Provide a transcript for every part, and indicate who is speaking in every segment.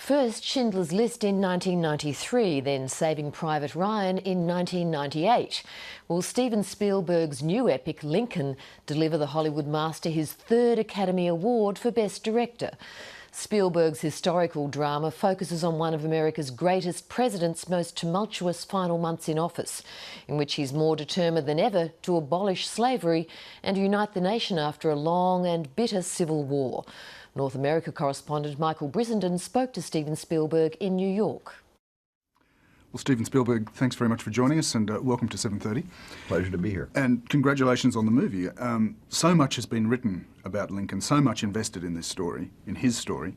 Speaker 1: First Schindler's List in 1993, then Saving Private Ryan in 1998. Will Steven Spielberg's new epic Lincoln deliver the Hollywood master his third Academy Award for Best Director? Spielberg's historical drama focuses on one of America's greatest president's most tumultuous final months in office, in which he's more determined than ever to abolish slavery and unite the nation after a long and bitter civil war. North America correspondent Michael Brissenden spoke to Steven Spielberg in New York.
Speaker 2: Well, Steven Spielberg, thanks very much for joining us, and welcome to 7:30.
Speaker 3: Pleasure to be here.
Speaker 2: And congratulations on the movie. So much has been written about Lincoln, so much invested in this story, in his story.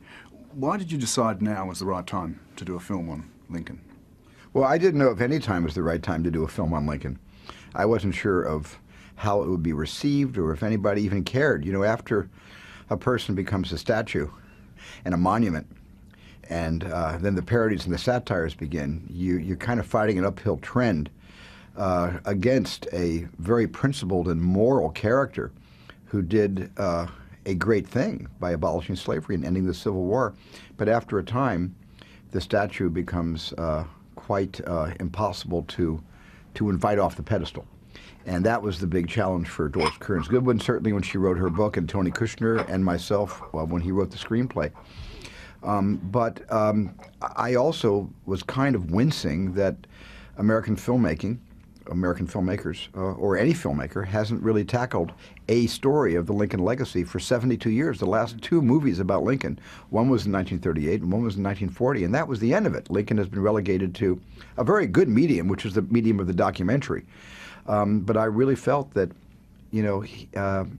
Speaker 2: Why did you decide now was the right time to do a film on Lincoln?
Speaker 3: Well, I didn't know if any time was the right time to do a film on Lincoln. I wasn't sure of how it would be received or if anybody even cared. You know, after a person becomes a statue and a monument, and then the parodies and the satires begin, you're kind of fighting an uphill trend against a very principled and moral character who did a great thing by abolishing slavery and ending the Civil War. But after a time, the statue becomes quite impossible to invite off the pedestal. And that was the big challenge for Doris Kearns Goodwin, certainly when she wrote her book, and Tony Kushner and myself when he wrote the screenplay. But I also was kind of wincing that American filmmakers, or any filmmaker, hasn't really tackled a story of the Lincoln legacy for 72 years. The last two movies about Lincoln, one was in 1938 and one was in 1940, and that was the end of it. Lincoln has been relegated to a very good medium, which is the medium of the documentary. But I really felt that, you know,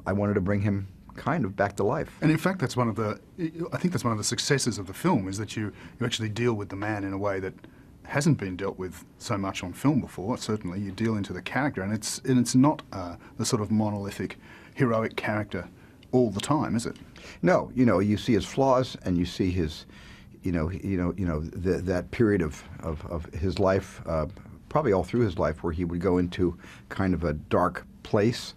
Speaker 3: I wanted to bring him kind of back to life.
Speaker 2: And in fact, that's one of the, I think that's one of the successes of the film, is that you actually deal with the man in a way that hasn't been dealt with so much on film before. Certainly, you deal into the character, and it's not the sort of monolithic, heroic character all the time, is it?
Speaker 3: No, you know, you see his flaws, and you see his, that period of his life, probably all through his life, where he would go into kind of a dark place.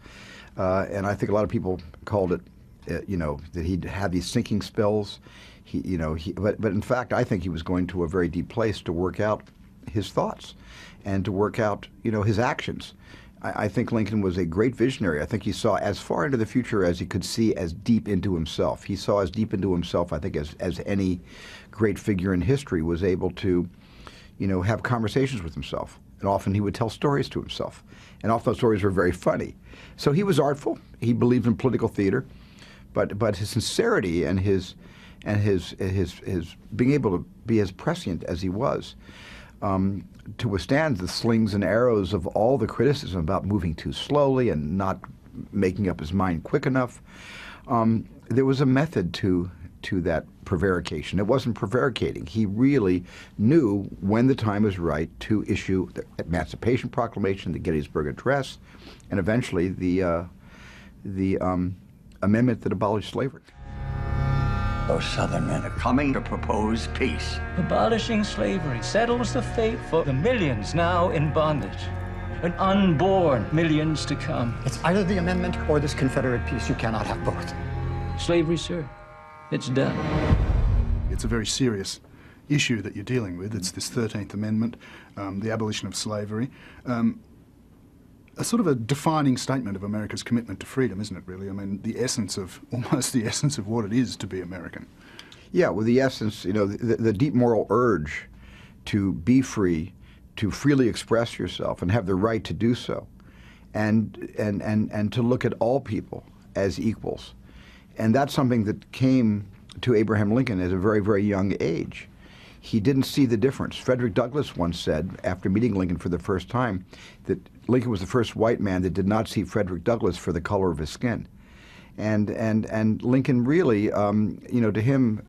Speaker 3: And I think a lot of people called it, that he'd have these sinking spells. But in fact, I think he was going to a very deep place to work out his thoughts and to work out, his actions. I think Lincoln was a great visionary. I think he saw as far into the future as he could see, as deep into himself. He saw as deep into himself, I think, as any great figure in history was able to, have conversations with himself. And often he would tell stories to himself. And often those stories were very funny. So he was artful. He believed in political theater. But his sincerity and his being able to be as prescient as he was, to withstand the slings and arrows of all the criticism about moving too slowly and not making up his mind quick enough, there was a method to that prevarication. It wasn't prevaricating. He really knew when the time was right to issue the Emancipation Proclamation, the Gettysburg Address, and eventually the amendment that abolished slavery.
Speaker 4: Those Southern men are coming to propose peace.
Speaker 5: Abolishing slavery settles the fate for the millions now in bondage, and unborn millions to come.
Speaker 6: It's either the amendment or this Confederate peace. You cannot have both.
Speaker 5: Slavery, sir, it's done.
Speaker 2: It's a very serious issue that you're dealing with. It's this 13th Amendment, the abolition of slavery. A sort of a defining statement of America's commitment to freedom, isn't it, really? I mean, almost the essence of what it is to be American.
Speaker 3: Yeah, well, the essence, the deep moral urge to be free, to freely express yourself and have the right to do so, and to look at all people as equals. And that's something that came to Abraham Lincoln at a very, very young age. He didn't see the difference. Frederick Douglass once said, after meeting Lincoln for the first time, that Lincoln was the first white man that did not see Frederick Douglass for the color of his skin. And Lincoln really, to him,